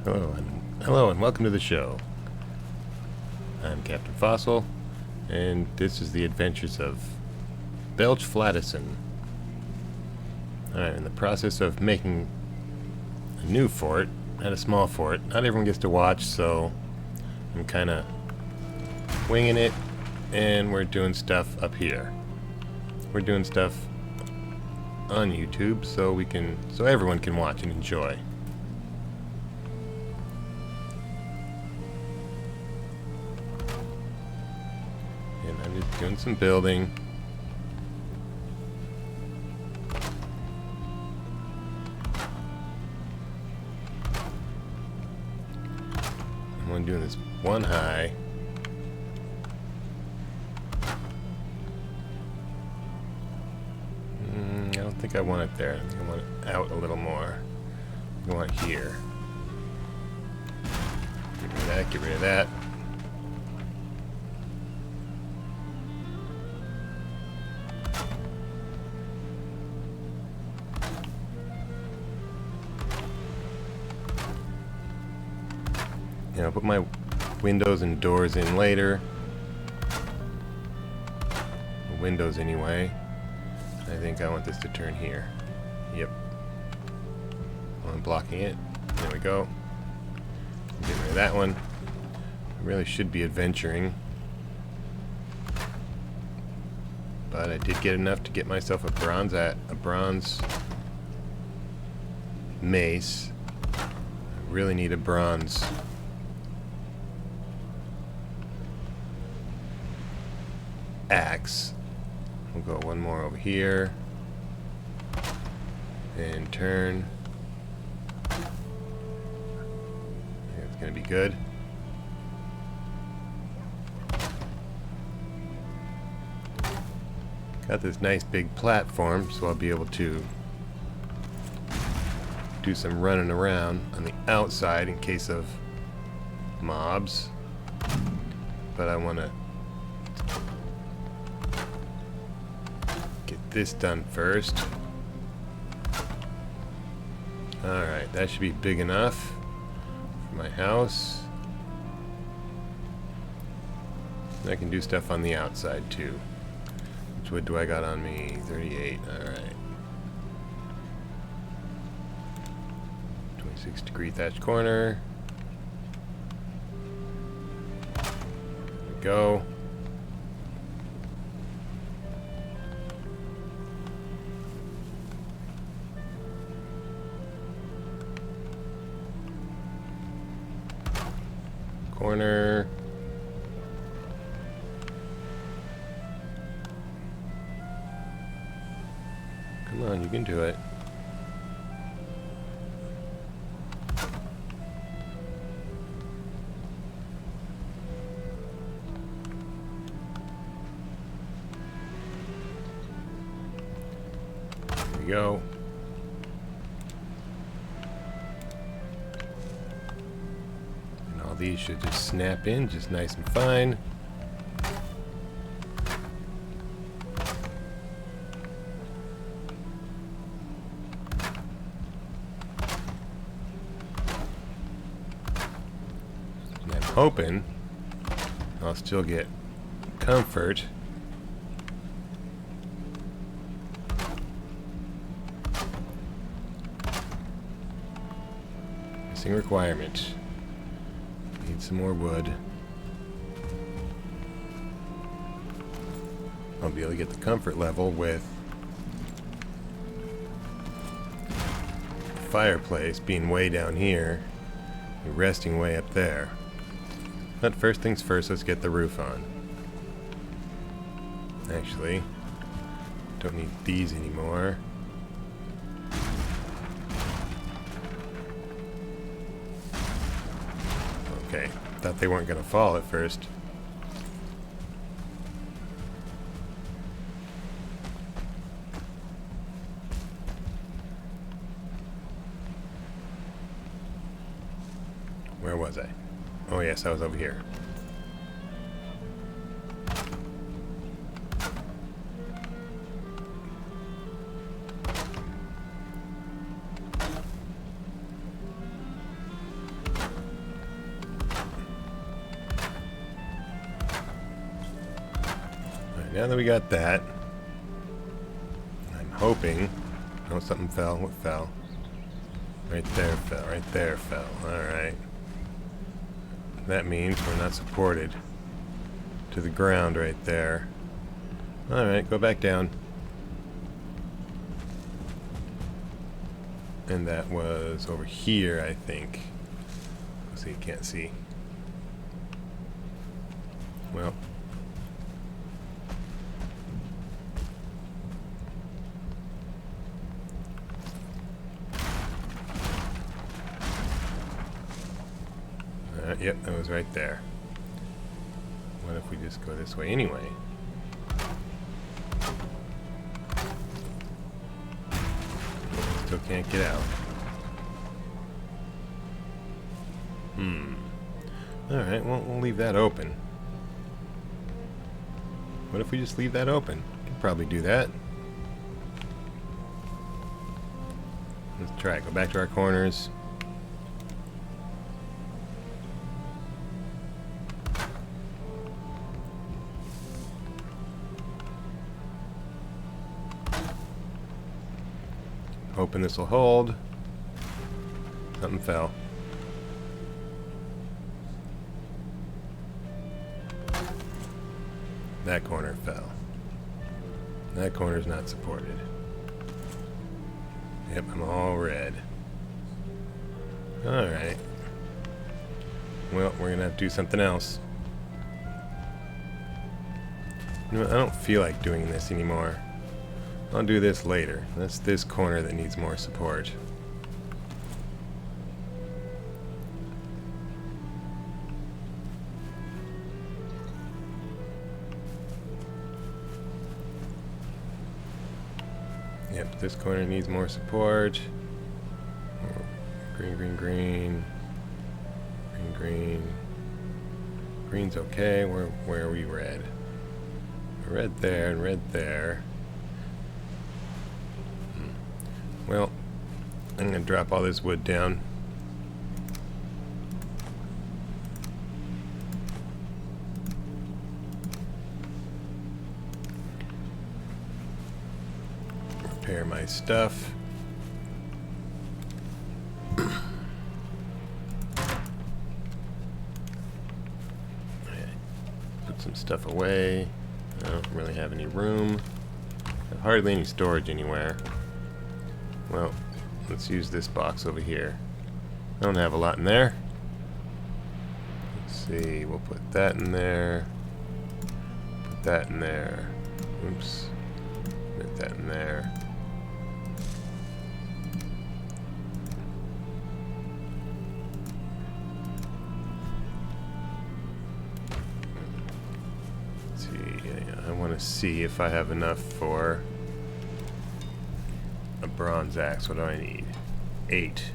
Hello and welcome to the show. I'm Captain Fossil, and this is the adventures of Belch Flatusson. I'm in the process of making a new fort, not a small fort. Not everyone gets to watch, so I'm kind of winging it, and we're doing stuff up here. We're doing stuff on YouTube so everyone can watch and enjoy. And I'm just doing some building. I'm doing this one high. I don't think I want it there. I think I want it out a little more. I want it here. Get rid of that, get rid of that. You know, put my windows and doors in later. The windows anyway. I think I want this to turn here. Yep. Well, I'm blocking it. There we go. Get rid of that one. I really should be adventuring. But I did get enough to get myself a bronze mace. I really need a bronze axe. We'll go one more over here and turn. I think it's gonna be good. Got this nice big platform, so I'll be able to do some running around on the outside in case of mobs. But I want to get this done first. Alright, that should be big enough for my house. And I can do stuff on the outside too. Which wood do I got on me? 38, alright. 26-degree thatch corner. There we go. Corner. Come on, you can do it. There we go. These should just snap in just nice and fine. And I'm hoping I'll still get comfort. Missing requirement. Need some more wood. I'll be able to get the comfort level with the fireplace being way down here and resting way up there. But first things first, let's get the roof on. Actually, don't need these anymore. Okay, thought they weren't going to fall at first. Where was I? Oh yes, I was over here. now that we got that, I'm hoping... Oh, something fell. What fell? Right there fell. Right there fell. Alright. That means we're not supported to the ground right there. Alright, go back down. And that was over here, I think. So you can't see. Well. Yep, that was right there. What if we just go this way anyway? Still can't get out. Alright, well, we'll leave that open. What if we just leave that open? Could probably do that. Let's try it. Go back to our corners. Hoping this will hold. Something fell. That corner fell. That corner's not supported. Yep, I'm all red. Alright. Well, we're gonna have to do something else. You know what, I don't feel like doing this anymore. I'll do this later. That's this corner that needs more support. Yep, this corner needs more support. Green, green, green. Green, green. Green's okay. Where are we red? Red there and red there. Well, I'm going to drop all this wood down. Repair my stuff. Put some stuff away. I don't really have any room. I have hardly any storage anywhere. Well, let's use this box over here. I don't have a lot in there. Let's see, we'll put that in there. Put that in there. Oops. Put that in there. Let's see, I want to see if I have enough for a bronze axe. What do I need? 8,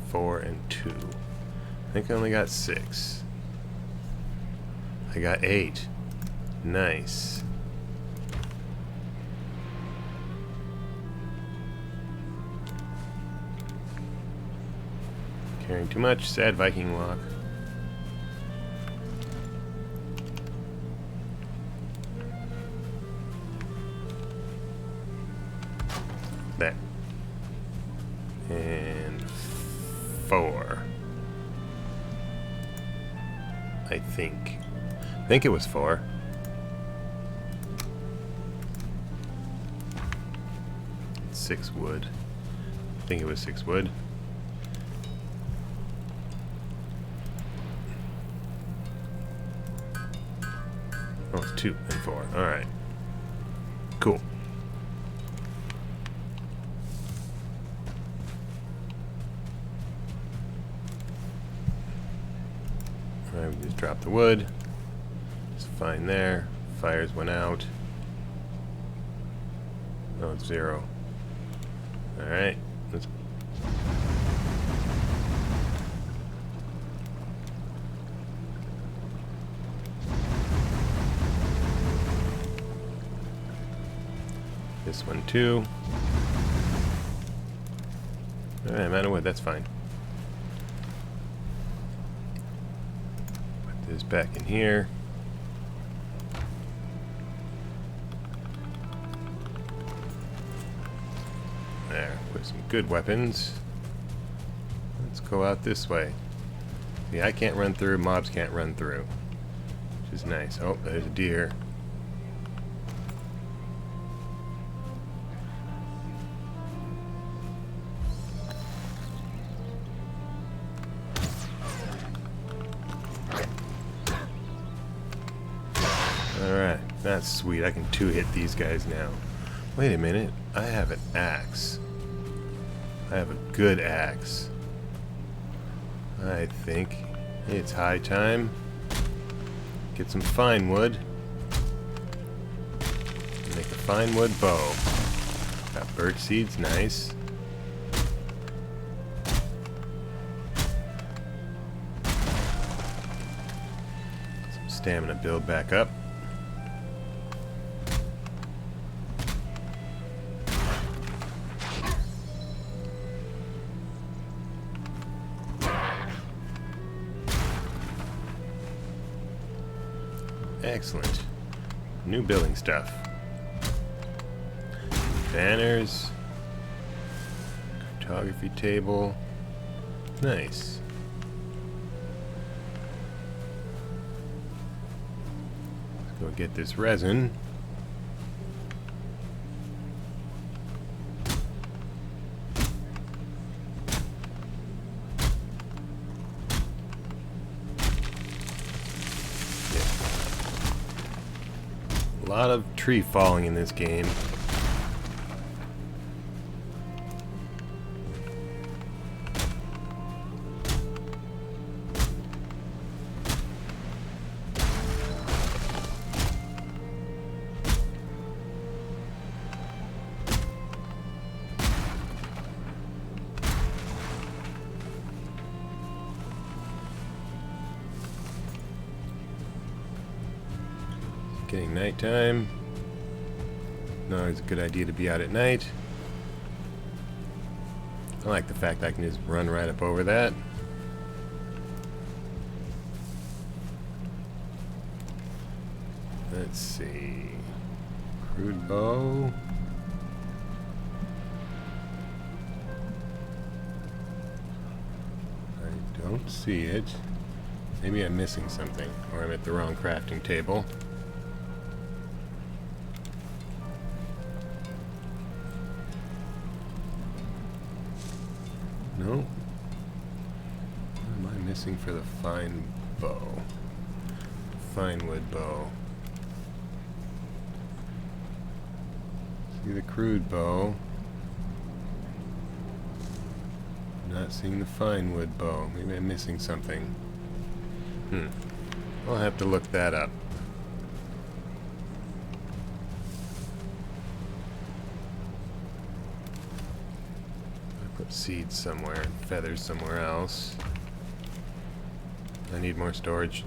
4, and 2. I think I only got 6. I got 8. Nice. Carrying too much. Sad Viking walk. There. And 4. I think. I think it was 4. It's 6 wood. I think it was 6 wood. Oh, it's 2 and 4. Alright. Cool. Alright, we just dropped the wood. It's fine there. Fires went out. Oh, it's 0. Alright. Let's this one too. Alright, I'm out of wood, that's fine. Put this back in here. good weapons. Let's go out this way. See, I can't run through, mobs can't run through. Which is nice. Oh, there's a deer. Alright, that's sweet. I can two-hit these guys now. Wait a minute. I have an axe. I have a good axe. I think it's high time. Get some fine wood. Make a fine wood bow. Got birch seeds, nice. Some stamina build back up. Excellent. New building stuff. Banners. Cartography table. Nice. Let's go get this resin. A lot of tree falling in this game. Getting nighttime. No, it's a good idea to be out at night. I like the fact I can just run right up over that. Let's see. Crude bow. I don't see it. Maybe I'm missing something, or I'm at the wrong crafting table. No. What am I missing for the fine bow? Fine wood bow. See the crude bow. Not seeing the fine wood bow. Maybe I'm missing something. I'll have to look that up. Put seeds somewhere and feathers somewhere else. I need more storage.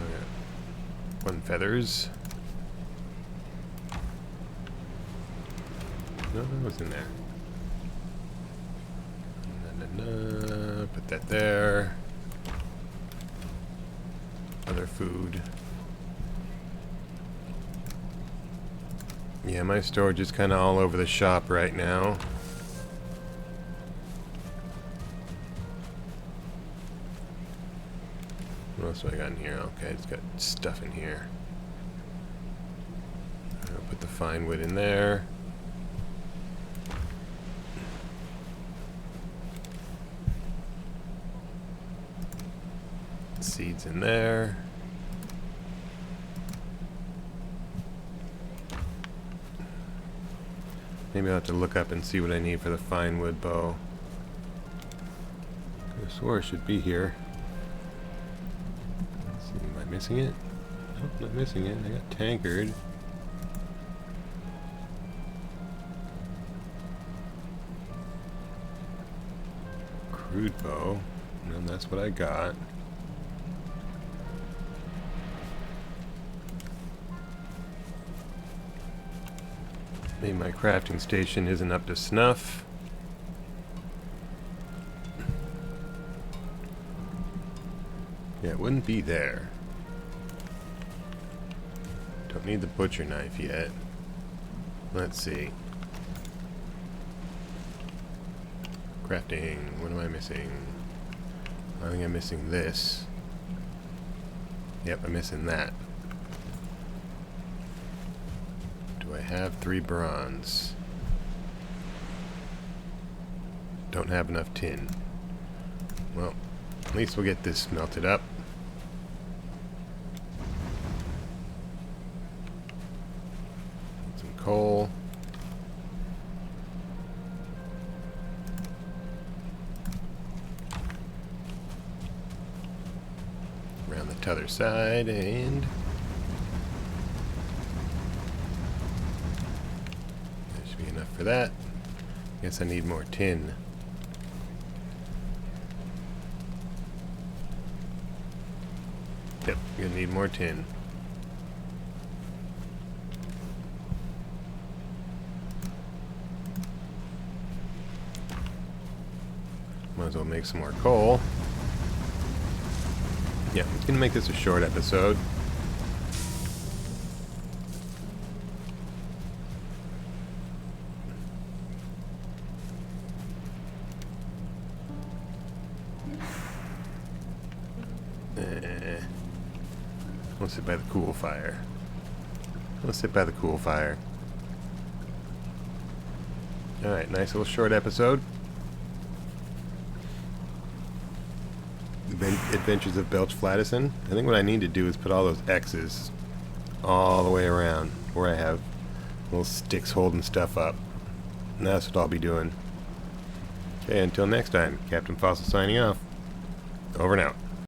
Okay. 1 feathers. No, that was in there. Put that there. Other food. Yeah, my storage is kind of all over the shop right now. What else do I got in here? Okay, it's got stuff in here. I'll put the fine wood in there. Seeds in there. Maybe I'll have to look up and see what I need for the fine wood bow. I swore it should be here. Let's see, am I missing it? Nope, not missing it. I got tankard. Crude bow. No, that's what I got. Maybe my crafting station isn't up to snuff. Yeah, it wouldn't be there. Don't need the butcher knife yet. Let's see. Crafting. What am I missing? I think I'm missing this. Yep, I'm missing that. Do I have 3 bronze? Don't have enough tin. Well, at least we'll get this melted up. Some coal. Around the t'other side, and that should be enough for that. Guess I need more tin. Yep, gonna need more tin. Might as well make some more coal. Yeah, I'm gonna make this a short episode. Let's sit by the cool fire. Let's sit by the cool fire. Alright, nice little short episode. Adventures of Belch Flatusson. I think what I need to do is put all those X's all the way around where I have little sticks holding stuff up. And that's what I'll be doing. Okay, until next time, Captain Fossil signing off. Over and out.